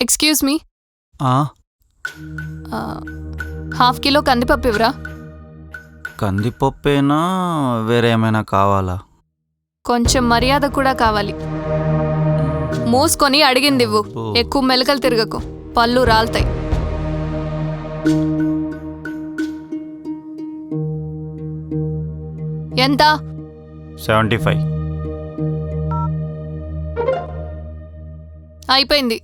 Excuse me, ఆ, half kilo కందిపప్పు ఇవ్వరా? కందిపప్పేనా వేరే ఏమైనా కావాలా? కొంచెం మర్యాద కూడా కావాలి. మూసుకొని అడిగింది ఇవ్వు. ఎక్కువ మెలకలు తిరగకు, పళ్ళు రాలుతాయి. ఎంత? 75. అయిపోయింది.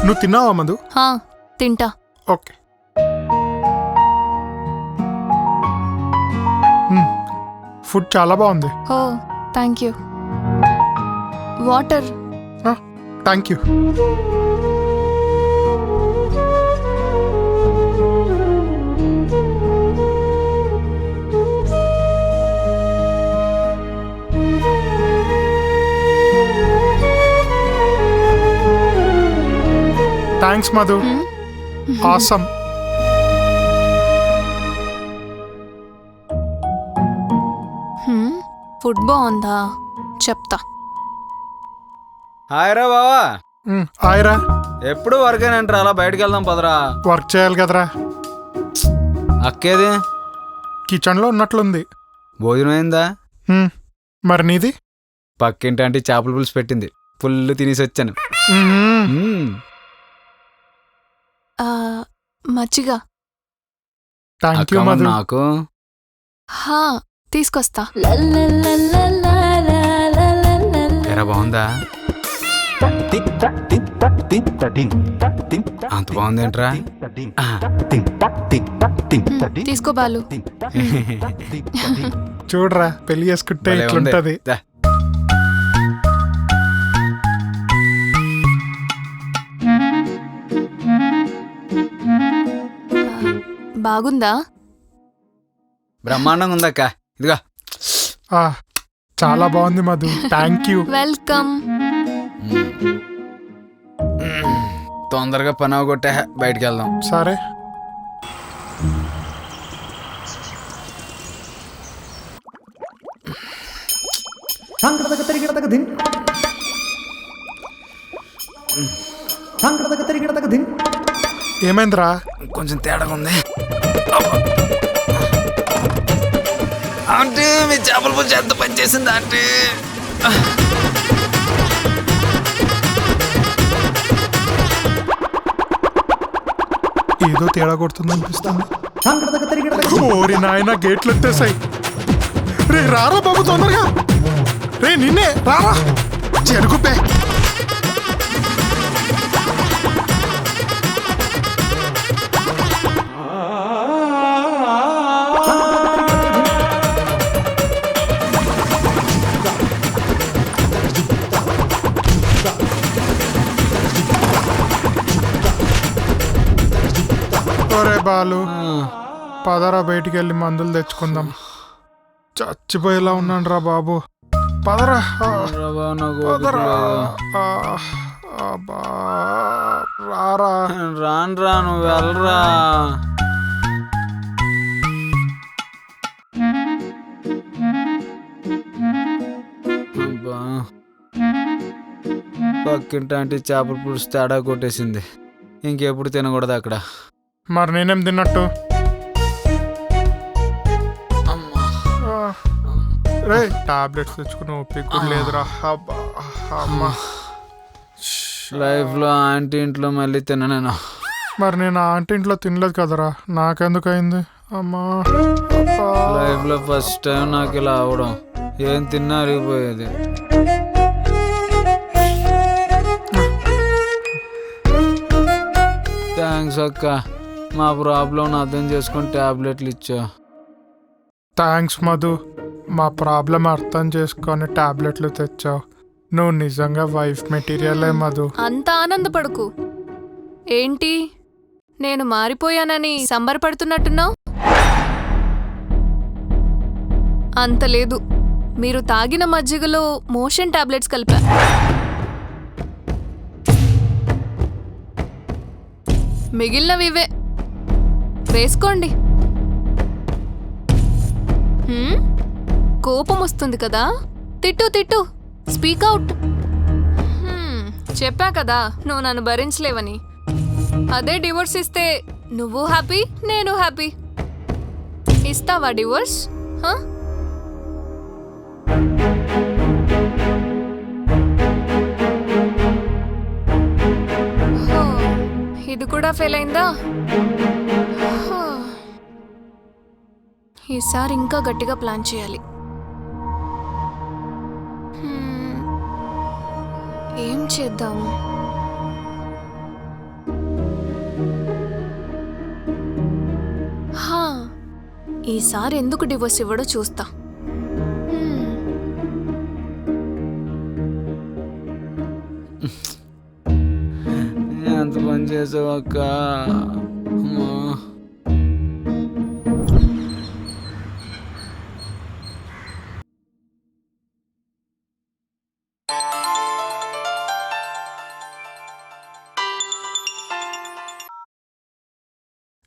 నువ్వు తిన్నావా మధు? తింటా. ఓకే. ఫుడ్ చాలా బాగుంది. Oh thank you. Water? Thank you. Thanks Madhu, awesome. Food బాగుందా? చెప్తా. హాయ్ రా బావా. హాయ్రా. ఎప్పుడు వర్క్ అయినంటారా, అలా బయటకు వెళ్దాం పదరా. వర్క్ చేయాలి కదరా. అక్కేది? కిచెన్లో ఉన్నట్లుంది. భోజనం అయిందా? మరి నీది? పక్కింటి అంటే చేపల పులుసు పెట్టింది, ఫుల్ తినేసి వచ్చాను. మజ్జిగ? Thank you Madhu. నాకు తీసుకొస్తా. ఎరా బాగుందా? అంత బాగుందేంట్రా? తీసుకో బాలు. చూడరా, పెళ్లి చేసుకుంటే ఇట్లుంటది. బాగుందా? బ్రహ్మాండంగా ఉందక్క. ఇదిగా చాలా బాగుంది మధు. Thank you. వెల్కమ్. తొందరగా పని అవగొట్టే బయటికి వెళ్దాం. సరే. ఏమైందిరా? కొంచెం తేడాగా ఉంది అంటే. మీ చేపల పులుసు ఎంత పని చేసింది అంటే. ఏదో తేడా కొడుతుంది అనిపిస్తుంది. ఓరి నాయన, గేట్లు ఎత్తేసాయి. రే రారా బాబు, తొందరగా. రే నిన్నే, రారా. చెరుకుపే. ఒరే బాలు, పదరా బయటికి వెళ్ళి మందులు తెచ్చుకుందాం. చచ్చిపోయేలా ఉన్నాను రా బాబు. పదరా. రారా. రానురా, నువ్వు వెళ్ళరా. పక్కింటి అంటే చేపల పులుసు తేడా కొట్టేసింది. ఇంకెప్పుడు తినకూడదు అక్కడ. మరి నేనేం తిన్నట్టు? రే టాబ్లెట్స్ తెచ్చుకుని ఓపిక లేదురా. లైఫ్ లో ఆంటీ ఇంట్లో మళ్ళీ తిననేను. మరి నేను ఆంటీ ఇంట్లో తినలేదు కదరా, నాకెందుకు అయింది? అమ్మా, లైఫ్ లో ఫస్ట్ టైం నాకు ఇలా అవడం. ఏం తిన్నా అరిగిపోయేది. థ్యాంక్స్ అక్క, మా ప్రాబ్లం అర్థం చేసుకుని టాబ్లెట్లు ఇచ్చా. థ్యాంక్స్ మధు, మా ప్రాబ్లం అర్థం చేసుకొని టాబ్లెట్లు తెచ్చావు. నువ్వు నిజంగా వైఫ్ మెటీరియలే మధు. అంత ఆనందపడకు. ఏంటి నేను మారిపోయానని సంబరపడుతున్నట్టున్నావు. అంత లేదు, మీరు తాగిన మజ్జిగలో మోషన్ టాబ్లెట్స్ కలిపా. మిగిలినవివే, వేసుకోండి. కోపం వస్తుంది కదా, తిట్టు తిట్టు, స్పీక్ అవుట్. చెప్పా కదా నువ్వు నన్ను భరించలేవని. అదే డివోర్స్ ఇస్తే నువ్వు హ్యాపీ, నేను హ్యాపీ. ఇస్తావా డివోర్స్? ఇది కూడా ఫెయిల్ అయిందా? ఈసారి ఇంకా గట్టిగా ప్లాన్ చేయాలి. ఏం చేద్దాము? ఈసారి ఎందుకు డివోర్స్ ఇవ్వడో చూస్తా. ఎంత పని చేసావు అక్క.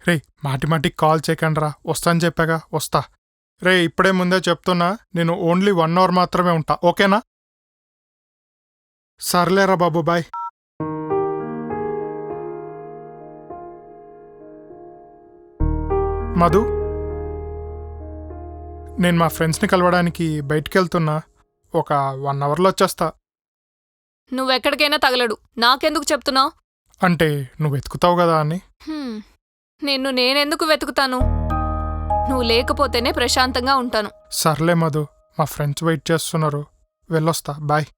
రే మాటి మాటికి కాల్ చేయకండి రా, వస్తాను చెప్పాగా, వస్తా. రే ఇప్పుడే ముందే చెప్తున్నా, నేను ఓన్లీ 1 అవర్ మాత్రమే ఉంటా, ఓకేనా? సర్లేరా బాబు, బాయ్. మధు, నేను మా ఫ్రెండ్స్ని కలవడానికి బయటికి వెళ్తున్నా, ఒక 1 అవర్లో వచ్చేస్తా. నువ్వెక్కడికైనా తగలడు, నాకెందుకు చెప్తున్నావు? అంటే నువ్వు వెతుకుతావు కదా అని. నిన్ను నేనెందుకు వెతుకుతాను? నువ్వు లేకపోతేనే ప్రశాంతంగా ఉంటాను. సర్లే మధు, మా ఫ్రెండ్స్ వెయిట్ చేస్తున్నారు, వెళ్ళొస్తా, బాయ్.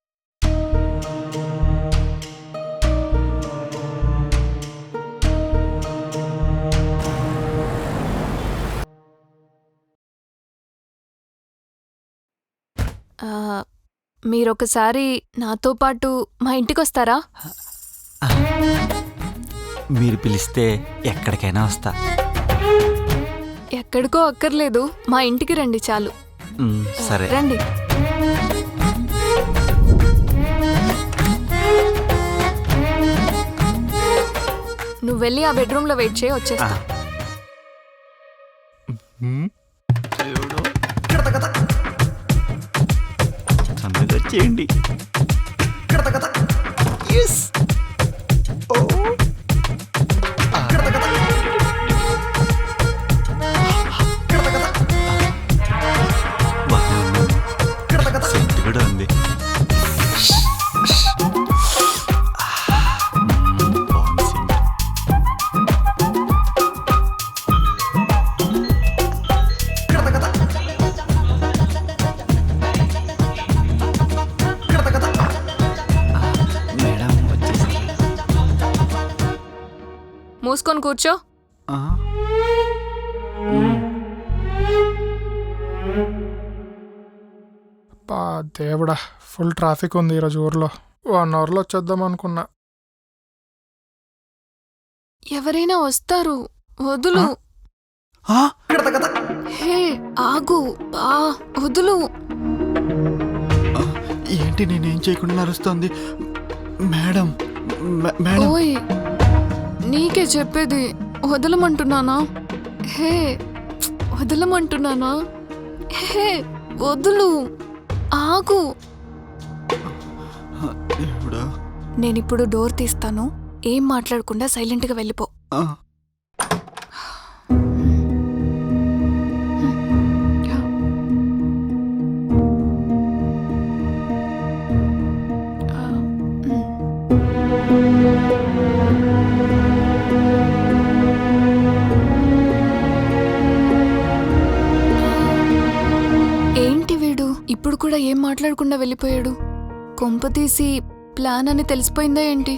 మీరొకసారి నాతో పాటు మా ఇంటికి వస్తారా? మీరు పిలిస్తే ఎక్కడికైనా వస్తా. ఎక్కడికో అక్కర్లేదు, మా ఇంటికి రండి చాలు. సరే రండి. నువ్వు వెళ్ళి ఆ బెడ్రూమ్లో వెయిట్ చేయి, వచ్చేస్తా. తొందరగా చేయండి. సెంట్ కూడా ఉంది. బాగుంది సెంట్. మేడం వచ్చేసింది. మూసుకొని కూర్చో. దేవుడా, ఫుల్ ట్రాఫిక్ ఉంది ఈరోజు ఊర్లో. 1 అవర్లో వచ్చేద్దాం అనుకున్నా. ఎవరైనా వస్తారు, వదులు. హే ఆగు, వదులు. ఏంటి నేనేం చేయకుండా నడుస్తోంది మేడం? మేడం ఓయ్, నీకే చెప్పేది, వదలమంటున్నానా? హే వదలమంటున్నానా? హే వదులు, ఆగు. నేనిప్పుడు డోర్ తీస్తాను, ఏం మాట్లాడకుండా సైలెంట్గా వెళ్ళిపో. ఏంటి వీడు ఇప్పుడు కూడా ఏం మాట్లాడకుండా వెళ్ళిపోయాడు? కొంపతీసి ప్లాన్ అని తెలిసిపోయిందా ఏంటి?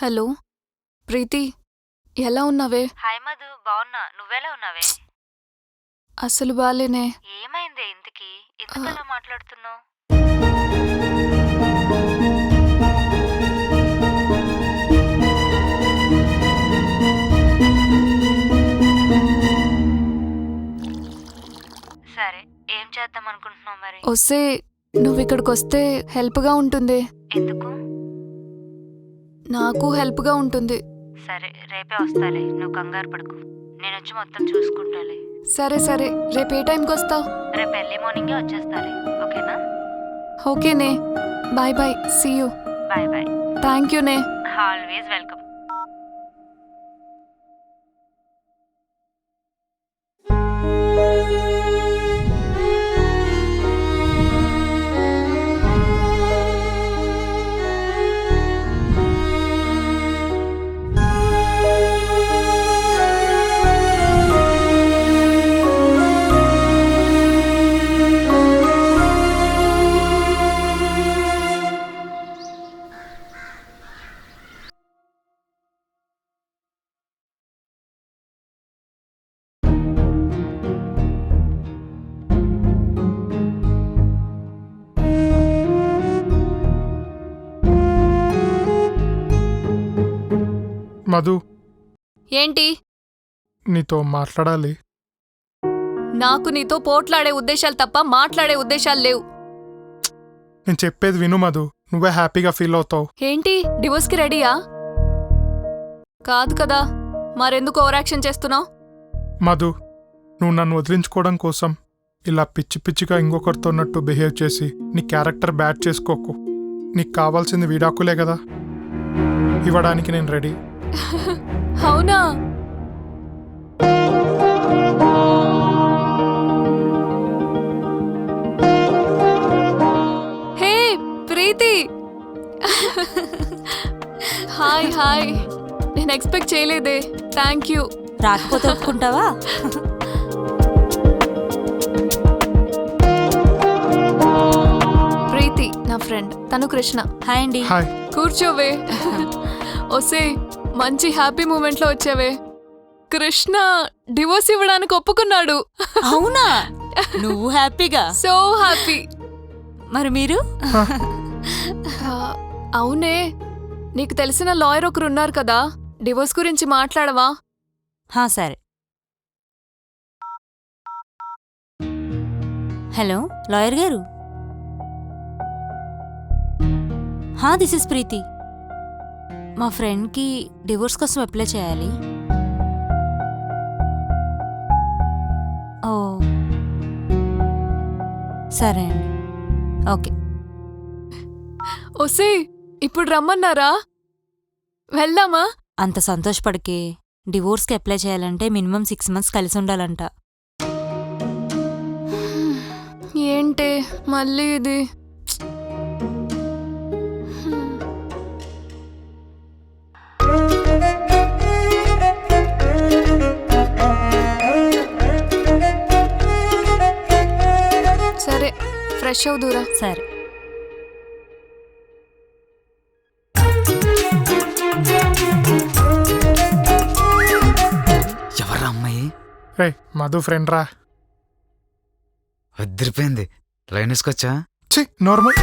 హలో ప్రీతి, ఎలా ఉన్నావే? హాయ్ మధు, బాగున్నా. నువ్వెలా ఉన్నావే? అసలు బాలేనే. ఏమైంది ఇంతకీ? ఎందుకలా మాట్లాడుతున్నావు? సరే, ఏం చేద్దాం అనుకుంటున్నావు మరి? వస్తే నువ్వు ఇక్కడికి వస్తే హెల్ప్గా ఉంటుంది. ఎందుకు? నాకు హెల్ప్గా ఉంటుంది. సరే, రేపే వస్తాలే, నువ్వు కంగారు పడుకు. నేను వచ్చి మొత్తం చూసుకుంటాలే. సరే సరే, రేపు ఏ టైంకి వస్తావు? రేపు ఎర్లీ మార్నింగే వచ్చేస్తాలే, ఓకేనా? ఓకేనే, bye bye, see you. Bye bye. Thank యూనే. Always welcome. మధు, ఏంటి? నీతో మాట్లాడాలి. నాకు నీతో పోట్లాడే ఉద్దేశాలు తప్ప మాట్లాడే ఉద్దేశాలు లేవు. నేను చెప్పేది విను మధు, నువ్వే హ్యాపీగా ఫీల్ అవుతావు. ఏంటి, డివోర్స్కి రెడీయా? కాదు కదా, మరెందుకు ఓవర్ యాక్షన్ చేస్తున్నావు? మధు, నువ్వు నన్ను వదిలించుకోవడం కోసం ఇలా పిచ్చి పిచ్చిగా ఇంకొకరితో ఉన్నట్టు బిహేవ్ చేసి నీ క్యారెక్టర్ బ్యాడ్ చేసుకోకు. నీకు కావాల్సింది విడాకులే కదా, ఇవ్వడానికి నేను రెడీ. అవునా? హే ప్రీతి, హాయ్ హాయ్. నేను ఎక్స్పెక్ట్ చేయలేదే, థ్యాంక్ యూ. రాకపోతే ఒప్పుకుంటావా? ప్రీతి నా ఫ్రెండ్, తను కృష్ణ. హాయ్ అండి. హాయ్. కూర్చోవే. ఒసే, మంచి హ్యాపీ మూమెంట్లో వచ్చావే. కృష్ణ డివోర్స్ ఇవ్వడానికి ఒప్పుకున్నాడు. అవునా? నువ్వు హ్యాపీగా? So happy. మరి మీరు? అవునే, నీకు తెలిసిన లాయర్ ఒకరు ఉన్నారు కదా, డివోర్స్ గురించి మాట్లాడవా? సరే. హలో లాయర్ గారు. దిస్ ఇస్ ప్రీతి. మా ఫ్రెండ్కి డివోర్స్ కోసం అప్లై చేయాలి. ఓ సరే అండి, ఓకే. ఒసే, ఇప్పుడు రమ్మన్నారా? వెళ్దామా? అంత సంతోషపడికే. డివోర్స్కి అప్లై చేయాలంటే మినిమం 6 months కలిసి ఉండాలంట. ఏంటి మళ్ళీ ఇది? సరే, ఫ్రెష్ అవుదురా. సరే. ఎవర్రా అమ్మాయి? రే మధు ఫ్రెండ్ రా. వదిలిపోయింది. లైన్ వేసుకొచ్చా? ఛీ, నార్మల్.